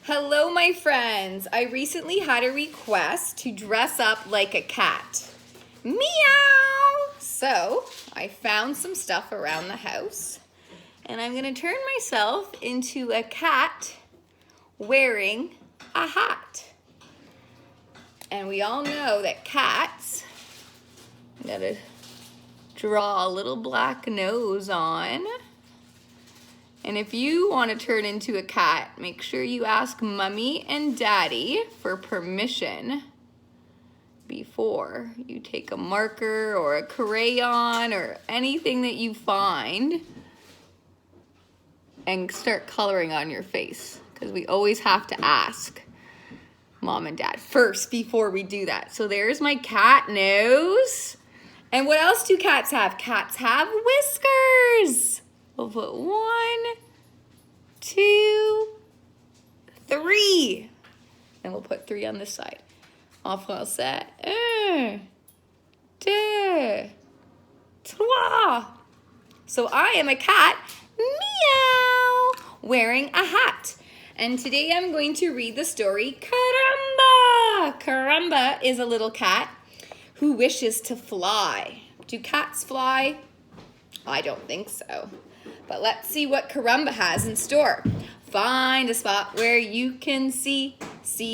Hello, my friends. I recently had a request to dress up like a cat. Meow! So, I found some stuff around the house, and I'm going to turn myself into a cat wearing a hat. And we all know that cats, I'm going to draw a little black nose on. And if you want to turn into a cat, make sure you ask Mommy and Daddy for permission before you take a marker or a crayon or anything that you find and start coloring on your face, because we always have to ask Mom and Dad first before we do that. So there's my cat nose. And what else do cats have? Cats have whiskers. We'll put 1, 2, 3. And we'll put 3 on this side. All set. 1, 2, 3. So I am a cat, meow, wearing a hat. And today I'm going to read the story Caramba. Caramba is a little cat who wishes to fly. Do cats fly? I don't think so. But let's see what Caramba has in store. Find a spot where you can see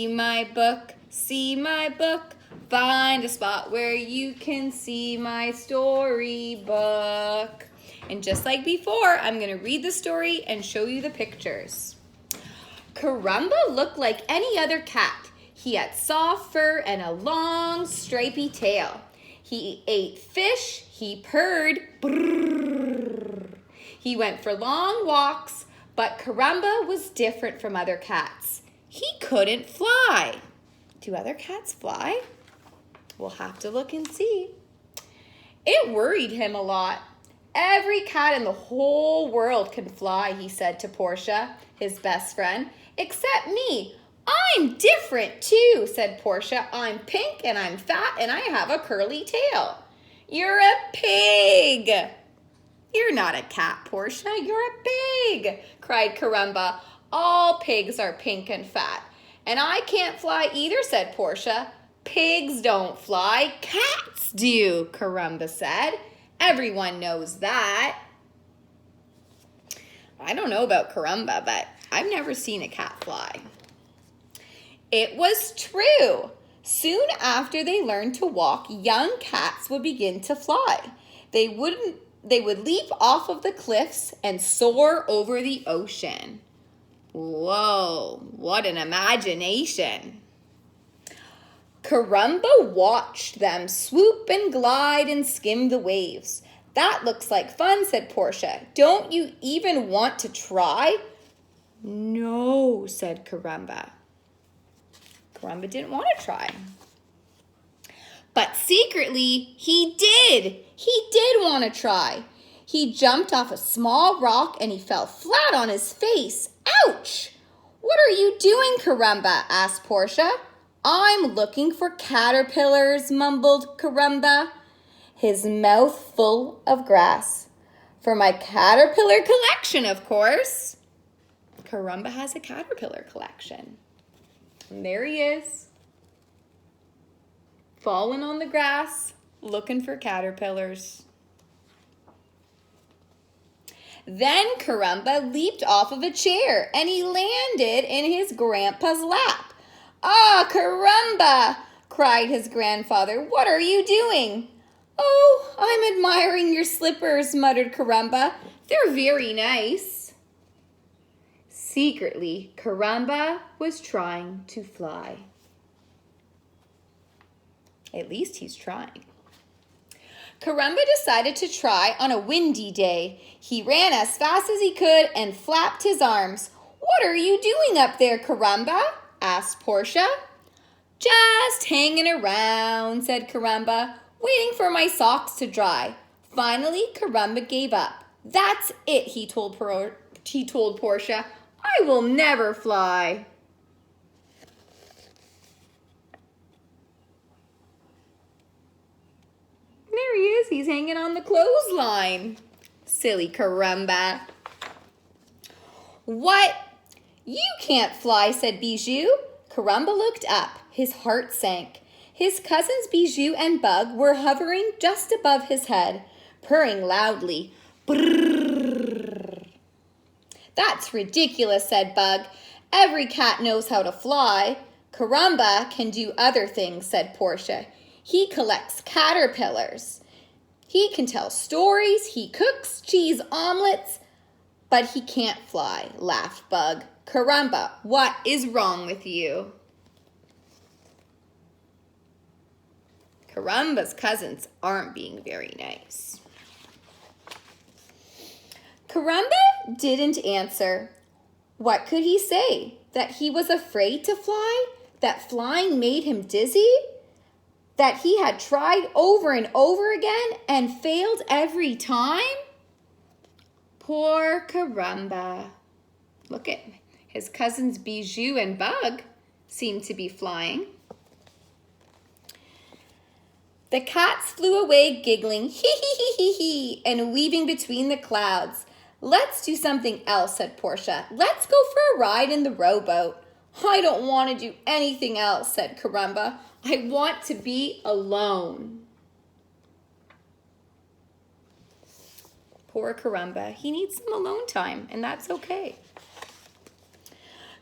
my book, see my book. Find a spot where you can see my storybook. And just like before, I'm going to read the story and show you the pictures. Caramba looked like any other cat. He had soft fur and a long, stripy tail. He ate fish. He purred. Brrr. He went for long walks, but Caramba was different from other cats. He couldn't fly. Do other cats fly? We'll have to look and see. It worried him a lot. Every cat in the whole world can fly, he said to Portia, his best friend, except me. I'm different too, said Portia. I'm pink and I'm fat and I have a curly tail. You're a pig. You're not a cat, Portia. You're a pig, cried Caramba. All pigs are pink and fat. And I can't fly either, said Portia. Pigs don't fly. Cats do, Caramba said. Everyone knows that. I don't know about Caramba, but I've never seen a cat fly. It was true. Soon after they learned to walk, young cats would begin to fly. They would leap off of the cliffs and soar over the ocean. Whoa, what an imagination. Caramba watched them swoop and glide and skim the waves. That looks like fun, said Portia. Don't you even want to try? No, said Caramba. Caramba didn't want to try. But secretly, he did. He did want to try. He jumped off a small rock and he fell flat on his face. Ouch! What are you doing, Caramba? Asked Portia. I'm looking for caterpillars, mumbled Caramba, his mouth full of grass. For my caterpillar collection, of course. Caramba has a caterpillar collection. And there he is, falling on the grass, looking for caterpillars. Then Caramba leaped off of a chair and he landed in his grandpa's lap. Ah, Caramba, cried his grandfather. What are you doing? Oh, I'm admiring your slippers, muttered Caramba. They're very nice. Secretly, Caramba was trying to fly. At least he's trying. Caramba decided to try on a windy day. He ran as fast as he could and flapped his arms. What are you doing up there, Caramba? Asked Portia. Just hanging around, said Caramba, waiting for my socks to dry. Finally, Caramba gave up. That's it, he told Portia. I will never fly. There he is. He's hanging on the clothesline. Silly Caramba. What? You can't fly, said Bijou. Caramba looked up. His heart sank. His cousins Bijou and Bug were hovering just above his head, purring loudly. Brrrr. That's ridiculous, said Bug. Every cat knows how to fly. Caramba can do other things, said Portia. He collects caterpillars. He can tell stories. He cooks cheese omelets. But he can't fly, laughed Bug. Caramba, what is wrong with you? Caramba's cousins aren't being very nice. Caramba didn't answer. What could he say? That he was afraid to fly? That flying made him dizzy? That he had tried over and over again and failed every time? Poor Caramba. Look at his cousins Bijou and Bug seem to be flying. The cats flew away giggling, hee hee hee hee hee, and weaving between the clouds. Let's do something else, said Portia. Let's go for a ride in the rowboat. I don't want to do anything else, said Caramba. I want to be alone. Poor Caramba. He needs some alone time, and that's okay.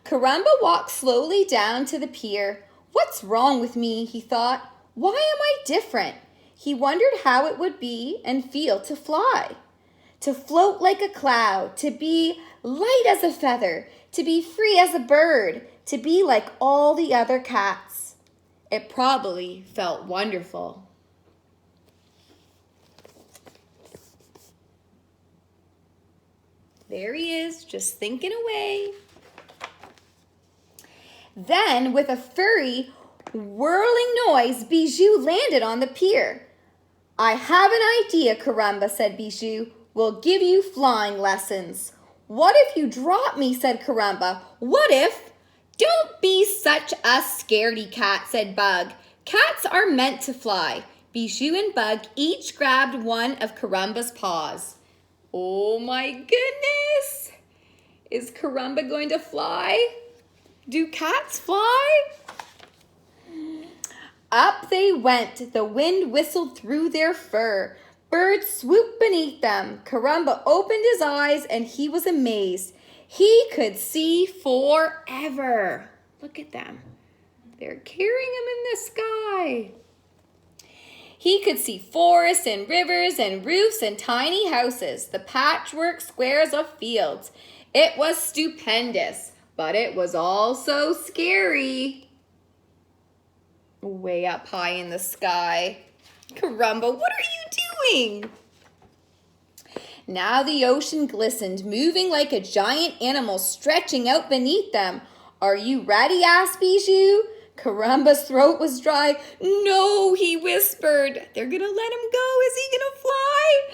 Caramba walked slowly down to the pier. What's wrong with me, he thought. Why am I different? He wondered how it would be and feel to fly. To float like a cloud, to be light as a feather, to be free as a bird, to be like all the other cats. It probably felt wonderful. There he is, just thinking away. Then, with a furry, whirling noise, Bijou landed on the pier. I have an idea, Caramba, said Bijou. We'll give you flying lessons. What if you drop me, said Caramba. What if? Don't be such a scaredy cat, said Bug. Cats are meant to fly. Bijou and Bug each grabbed one of Caramba's paws. Oh my goodness! Is Caramba going to fly? Do cats fly? Up they went. The wind whistled through their fur. Birds swooped beneath them. Caramba opened his eyes and he was amazed. He could see forever. Look at them. They're carrying him in the sky. He could see forests and rivers and roofs and tiny houses, the patchwork squares of fields. It was stupendous, but it was also scary. Way up high in the sky. Caramba, what are you doing? Now the ocean glistened, moving like a giant animal stretching out beneath them. Are you ready? Asked Bijou. Caramba's throat was dry. No, he whispered. They're gonna let him go. Is he gonna fly?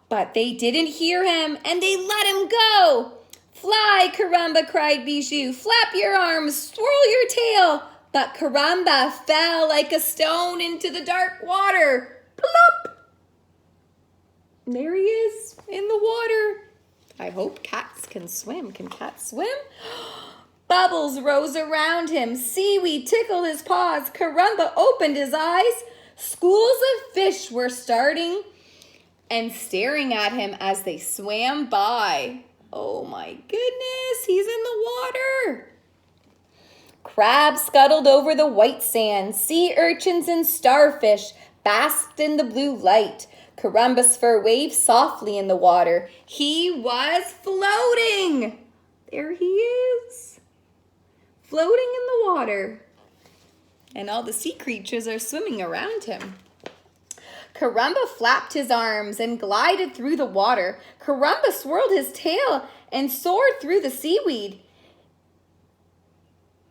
But they didn't hear him, and they let him go. Fly, Caramba, cried Bijou. Flap your arms, swirl your tail. But Caramba fell like a stone into the dark water. Plop! There he is in the water. I hope cats can swim. Can cats swim? Bubbles rose around him. Seaweed tickled his paws. Caramba opened his eyes. Schools of fish were starting and staring at him as they swam by. Oh my goodness, he's in the water. Crabs scuttled over the white sand. Sea urchins and starfish basked in the blue light. Caramba's fur waved softly in the water. He was floating. There he is, floating in the water. And all the sea creatures are swimming around him. Caramba flapped his arms and glided through the water. Caramba swirled his tail and soared through the seaweed.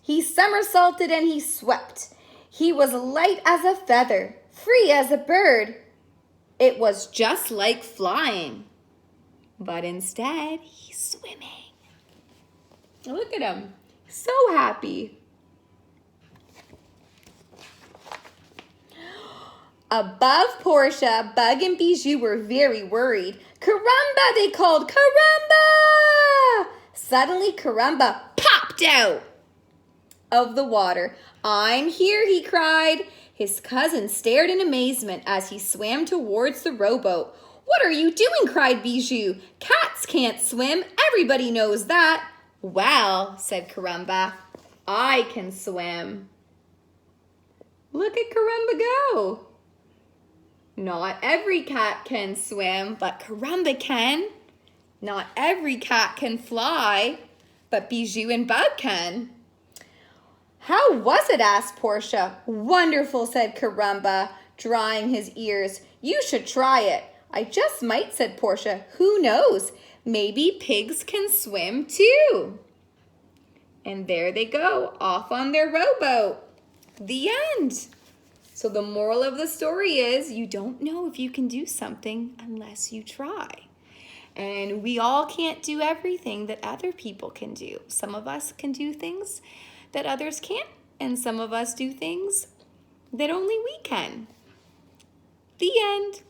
He somersaulted and he swept. He was light as a feather, free as a bird. It was just like flying, but instead he's swimming. Look at him, so happy. Above Portia, Bug and Bijou were very worried. Caramba, they called, Caramba! Suddenly, Caramba, pop! popped out of the water. "I'm here," he cried. His cousin stared in amazement as he swam towards the rowboat. "What are you doing?" cried Bijou. "Cats can't swim. Everybody knows that." "Well," said Caramba, "I can swim." Look at Caramba go. Not every cat can swim, but Caramba can. Not every cat can fly, but Bijou and Bug can. "How was it?" asked Portia. "Wonderful," said Caramba, drying his ears. "You should try it." "I just might," said Portia. "Who knows? Maybe pigs can swim too." And there they go, off on their rowboat. The end. So the moral of the story is you don't know if you can do something unless you try. And we all can't do everything that other people can do. Some of us can do things that others can't, and some of us do things that only we can. The end.